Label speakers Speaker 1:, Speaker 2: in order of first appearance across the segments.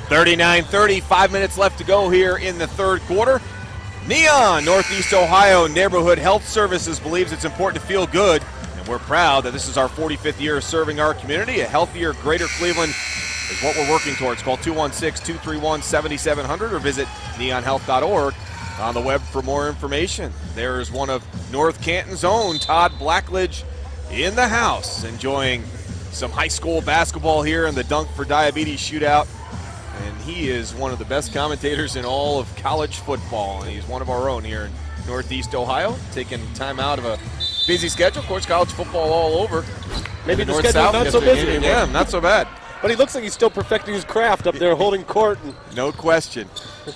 Speaker 1: 39-30, 5 minutes left to go here in the third quarter. Neon, Northeast Ohio Neighborhood Health Services believes it's important to feel good, and we're proud that this is our 45th year serving our community. A healthier, greater Cleveland is what we're working towards. Call 216-231-7700 or visit neonhealth.org on the web for more information. There's one of North Canton's own, Todd Blackledge, in the house, enjoying some high school basketball here in the Dunk for Diabetes shootout. And he is one of the best commentators in all of college football, and he's one of our own here in Northeast Ohio, taking time out of a busy schedule. Of course, college football all over.
Speaker 2: Maybe the schedule not so busy anymore.
Speaker 1: Yeah, not so bad.
Speaker 2: But he looks like he's still perfecting his craft up there holding court.
Speaker 1: No question.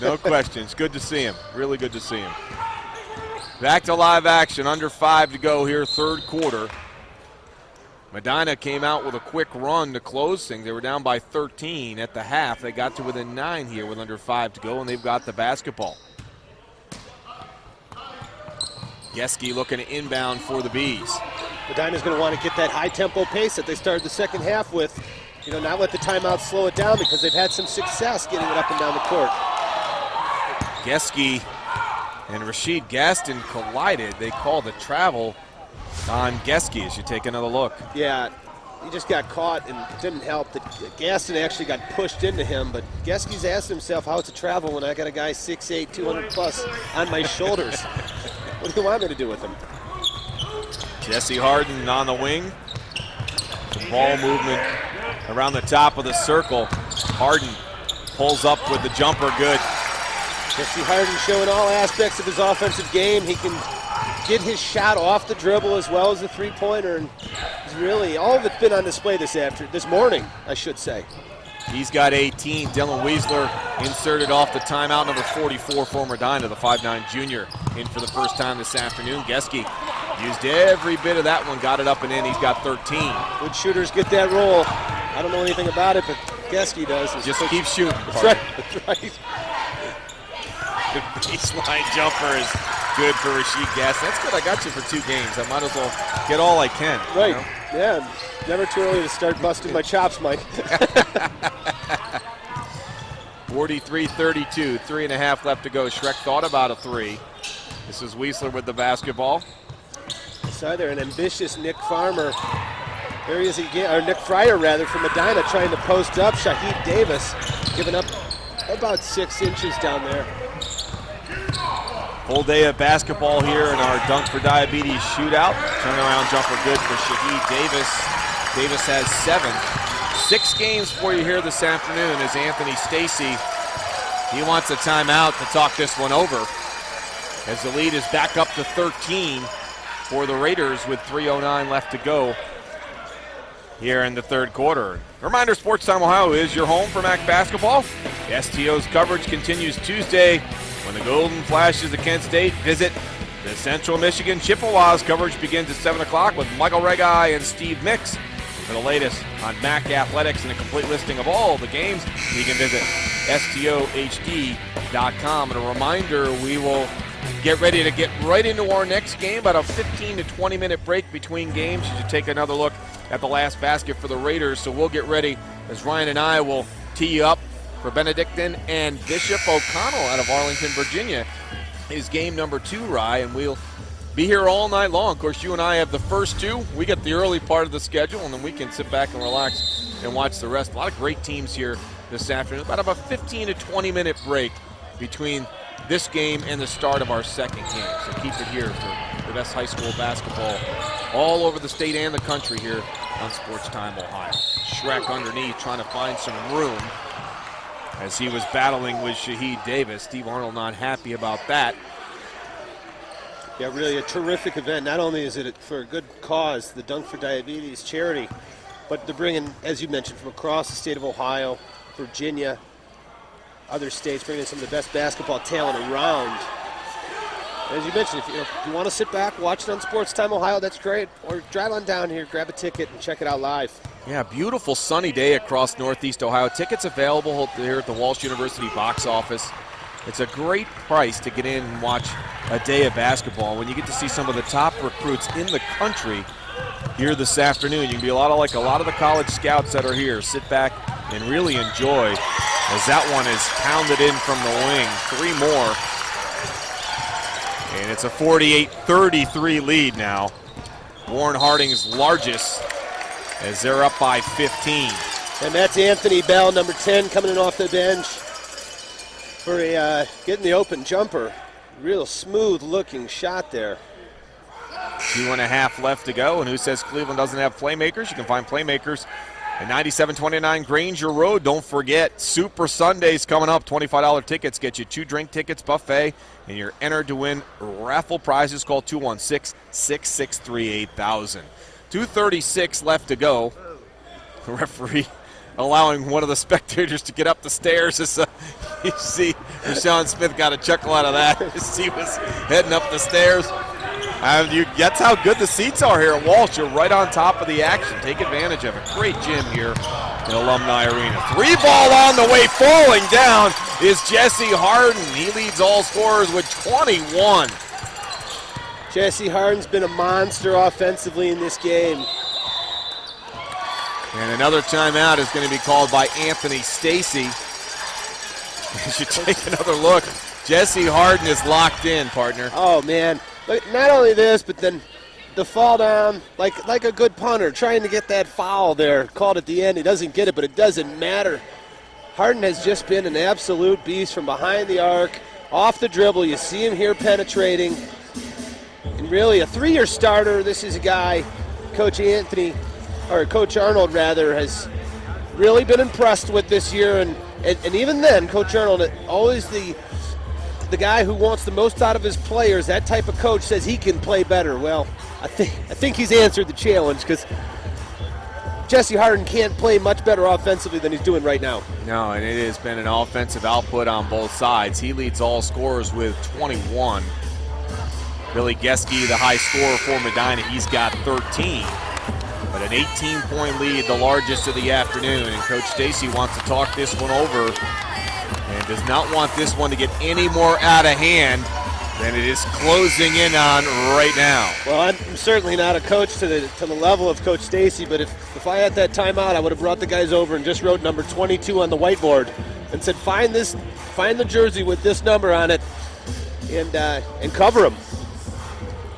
Speaker 1: No question. It's good to see him. Really good to see him. Back to live action. Under 5 to go here, third quarter. Medina came out with a quick run to close things. They were down by 13 at the half. They got to within 9 here with under 5 to go, and they've got the basketball. Geske looking to inbound for the Bees.
Speaker 2: Medina's going to want to get that high-tempo pace that they started the second half with. You know, not let the timeout slow it down because they've had some success getting it up and down the court.
Speaker 1: Geske and Rashid Gaston collided. They called the travel on Geske as you take another look.
Speaker 2: Yeah, he just got caught and it didn't help. Gaston actually got pushed into him, but Geske's asked himself how it's a travel when I got a guy 6'8", 200 plus on my shoulders. What do you want me to do with him?
Speaker 1: Jesse Harden on the wing. Some ball movement around the top of the circle. Harden pulls up with the jumper, good.
Speaker 2: Jesse Harden showing all aspects of his offensive game. He can get his shot off the dribble as well as the three-pointer, and he's really all of it's been on display this morning, I should say.
Speaker 1: He's got 18. Dylan Weisler inserted off the timeout, number 44 for Medina, the 5'9" junior, in for the first time this afternoon. Geske used every bit of that one, got it up and in. He's got 13.
Speaker 2: Good shooters get that roll. I don't know anything about it, but Geske does.
Speaker 1: Just keep shooting.
Speaker 2: That's right. That's right.
Speaker 1: The baseline jumper is good for Rashid Gaston. That's good. I got you for 2 games. I might as well get all I can.
Speaker 2: Right.
Speaker 1: You know?
Speaker 2: Yeah. Never too early to start busting my chops, Mike.
Speaker 1: 43-32. 3.5 left to go. Schreck thought about a 3. This is Weisler with the basketball.
Speaker 2: So there, an ambitious Nick Farmer. There he is again, or Nick Fryer rather, from Medina trying to post up. Shaheed Davis giving up about 6 inches down there.
Speaker 1: Full day of basketball here in our Dunk for Diabetes shootout. Turnaround jumper good for Shaheed Davis. Davis has 7. 6 games for you here this afternoon as Anthony Stacy, he wants a timeout to talk this one over as the lead is back up to 13 for the Raiders with 3:09 left to go here in the third quarter. Reminder, Sports Time Ohio is your home for MAC basketball. The STO's coverage continues Tuesday when the Golden Flashes of Kent State visit the Central Michigan Chippewas. Coverage begins at 7 o'clock with Michael Regai and Steve Mix. For the latest on MAC athletics and a complete listing of all the games, you can visit stohd.com. And a reminder, we will get ready to get right into our next game, about a 15 to 20 minute break between games. You should take another look at the last basket for the Raiders. So we'll get ready as Ryan and I will tee you up for Benedictine and Bishop O'Connell out of Arlington, Virginia. Is game number 2, Rye, and we'll be here all night long. Of course, you and I have the first 2. We get the early part of the schedule, and then we can sit back and relax and watch the rest. A lot of great teams here this afternoon. About a 15 to 20 minute break between this game and the start of our second game. So keep it here for the best high school basketball all over the state and the country here on Sports Time Ohio. Schreck underneath trying to find some room as he was battling with Shaheed Davis. Steve Arnold not happy about that.
Speaker 2: Yeah, really a terrific event. Not only is it for a good cause, the Dunk for Diabetes charity, but they're bringing, as you mentioned, from across the state of Ohio, Virginia, other states, bringing in some of the best basketball talent around. As you mentioned, if you want to sit back, watch it on Sports Time Ohio, that's great. Or drive on down here, grab a ticket, and check it out live.
Speaker 1: Yeah, beautiful sunny day across Northeast Ohio. Tickets available here at the Walsh University box office. It's a great price to get in and watch a day of basketball when you get to see some of the top recruits in the country here this afternoon. You can be like a lot of the college scouts that are here. Sit back and really enjoy as that one is pounded in from the wing. 3 more. And it's a 48-33 lead now. Warren Harding's largest, as they're up by 15.
Speaker 2: And that's Anthony Bell, number 10, coming in off the bench for getting the open jumper. Real smooth looking shot there.
Speaker 1: 2.5 left to go, and who says Cleveland doesn't have playmakers? You can find playmakers at 9729 Granger Road. Don't forget, Super Sundays coming up. $25 tickets get you 2 drink tickets, buffet, and you're entered to win raffle prizes. Call 216-663-8000. 2:36 left to go. The referee allowing one of the spectators to get up the stairs. As, you see, Rashawn Smith got a chuckle out of that as he was heading up the stairs. That's how good the seats are here at Walsh. You're right on top of the action. Take advantage of it. Great gym here in Alumni Arena. 3 ball on the way. Falling down is Jesse Harden. He leads all scorers with 21.
Speaker 2: Jesse Harden's been a monster offensively in this game.
Speaker 1: And another timeout is going to be called by Anthony Stacy. As you take another look, Jesse Harden is locked in, partner.
Speaker 2: Oh, man. Look, not only this, but then the fall down, like a good punter, trying to get that foul there called at the end. He doesn't get it, but it doesn't matter. Harden has just been an absolute beast from behind the arc, off the dribble. You see him here penetrating. And really a 3-year starter. This is a guy, Coach Arnold rather, has really been impressed with this year. And even then, Coach Arnold, always the guy who wants the most out of his players, that type of coach says he can play better. Well, I think he's answered the challenge, because Jesse Harden can't play much better offensively than he's doing right now.
Speaker 1: No, and it has been an offensive output on both sides. He leads all scorers with 21. Billy Geske, the high scorer for Medina, he's got 13. But an 18-point lead, the largest of the afternoon. And Coach Stacy wants to talk this one over and does not want this one to get any more out of hand than it is closing in on right now.
Speaker 2: Well, I'm certainly not a coach to the level of Coach Stacy, but if I had that timeout, I would have brought the guys over and just wrote number 22 on the whiteboard and said, find the jersey with this number on it and cover them.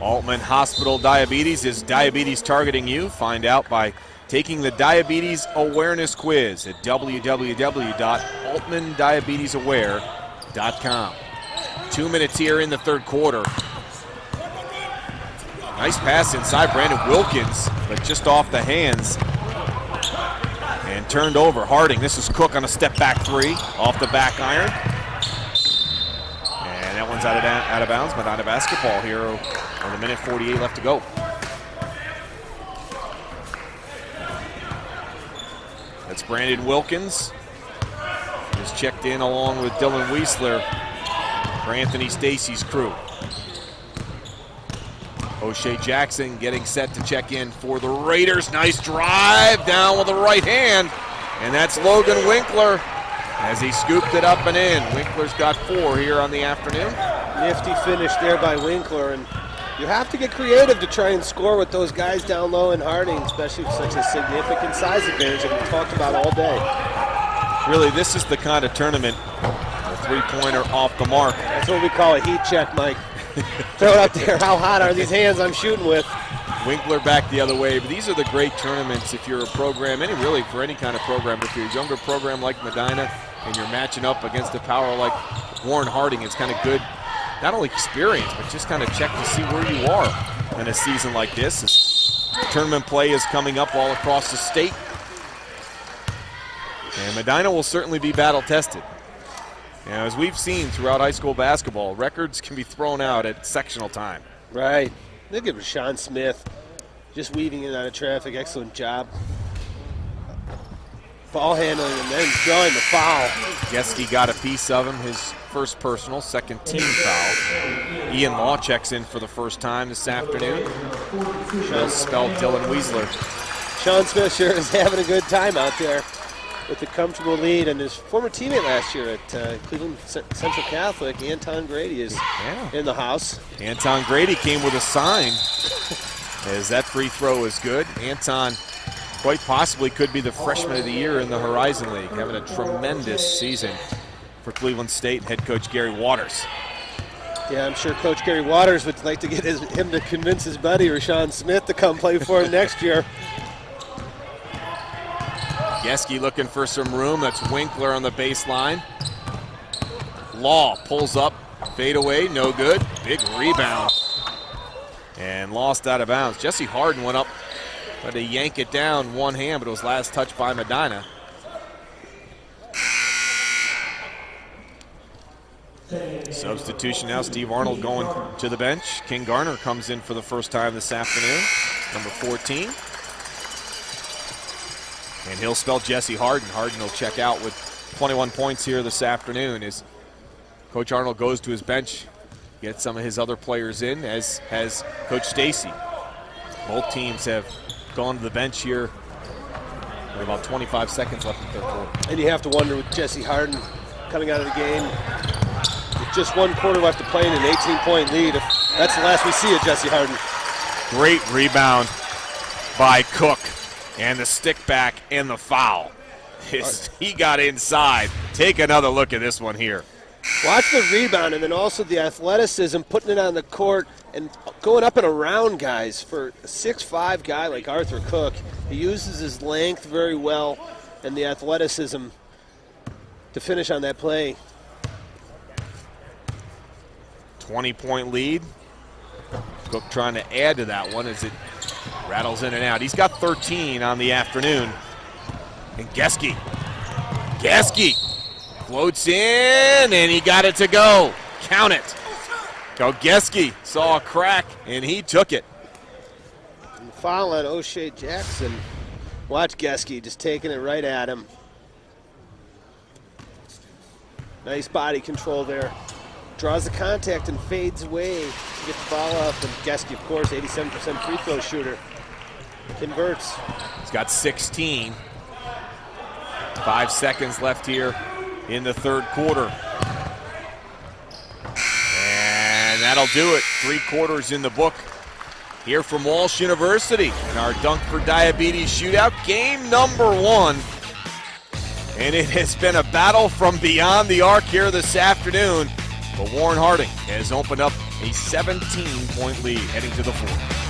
Speaker 1: Altman Hospital Diabetes. Is diabetes targeting you? Find out by taking the Diabetes Awareness Quiz at www.altmandiabetesaware.com. 2 minutes here in the third quarter. Nice pass inside Brandon Wilkins, but just off the hands and turned over. Harding, this is Cook on a step back 3 off the back iron. And that one's out of bounds. Medina basketball here on the minute 48 left to go. That's Brandon Wilkins. Just checked in along with Dylan Weisler for Anthony Stacy's crew. O'Shea Jackson getting set to check in for the Raiders. Nice drive down with the right hand. And that's Logan Winkler as he scooped it up and in. Winkler's got 4 here on the afternoon.
Speaker 2: Nifty finish there by Winkler. And you have to get creative to try and score with those guys down low in Harding, especially with such a significant size advantage that we talked about all day.
Speaker 1: Really, this is the kind of tournament, a 3-pointer off the mark.
Speaker 2: That's what we call a heat check, Mike. Throw it out there. How hot are these hands I'm shooting with?
Speaker 1: Winkler back the other way. But these are the great tournaments if you're a program, really for any kind of program, but if you're a younger program like Medina and you're matching up against a power like Warren Harding, it's kind of good, not only experience, but just kind of check to see where you are in a season like this. As tournament play is coming up all across the state. And Medina will certainly be battle tested. Now, as we've seen throughout high school basketball, records can be thrown out at sectional time.
Speaker 2: Right. Look at Rashawn Smith just weaving in and out of traffic. Excellent job. Ball handling and then drawing the foul.
Speaker 1: Geske got a piece of him, his first personal, second team foul. Ian Law checks in for the first time this afternoon. He'll spell Dylan Weisler.
Speaker 2: Sean Smith sure is having a good time out there with a comfortable lead, and his former teammate last year at Cleveland Central Catholic, Anton Grady, is in the house.
Speaker 1: Anton Grady came with a sign as that free throw is good. Anton quite possibly could be the freshman of the year in the Horizon League, having a tremendous season for Cleveland State head coach Gary Waters.
Speaker 2: Yeah, I'm sure Coach Gary Waters would like to get him to convince his buddy Rashawn Smith to come play for him next year.
Speaker 1: Geske looking for some room. That's Winkler on the baseline. Law pulls up, fade away, no good. Big rebound. And lost out of bounds. Jesse Harden went up, tried to yank it down one hand, but it was last touched by Medina. Substitution now, Steve Arnold going to the bench. King Garner comes in for the first time this afternoon, number 14. And he'll spell Jesse Harden. Harden will check out with 21 points here this afternoon as Coach Arnold goes to his bench, gets some of his other players in, as has Coach Stacy. Both teams have gone to the bench here with about 25 seconds left in the third quarter.
Speaker 2: And you have to wonder with Jesse Harden coming out of the game, with just 1 quarter left to play in an 18-point lead, if that's the last we see of Jesse Harden.
Speaker 1: Great rebound by Cook, and the stick back and the foul. He got inside. Take another look at this one here.
Speaker 2: Watch the rebound and then also the athleticism, putting it on the court and going up and around guys. For a 6'5" guy like Arthur Cook, he uses his length very well and the athleticism to finish on that play.
Speaker 1: 20-point lead. Cook trying to add to that one as it rattles in and out. He's got 13 on the afternoon. And Geske floats in, and he got it to go. Count it. Go Geske saw a crack, and he took it.
Speaker 2: And foul on O'Shea Jackson. Watch Geske just taking it right at him. Nice body control there. Draws the contact and fades away to get the ball up. And Geske, of course, 87% free throw shooter. Converts.
Speaker 1: He's got 16. 5 seconds left here in the third quarter. And that'll do it. 3 quarters in the book here from Walsh University in our Dunk for Diabetes shootout. Game number 1. And it has been a battle from beyond the arc here this afternoon. But Warren Harding has opened up a 17-point lead heading to the fourth.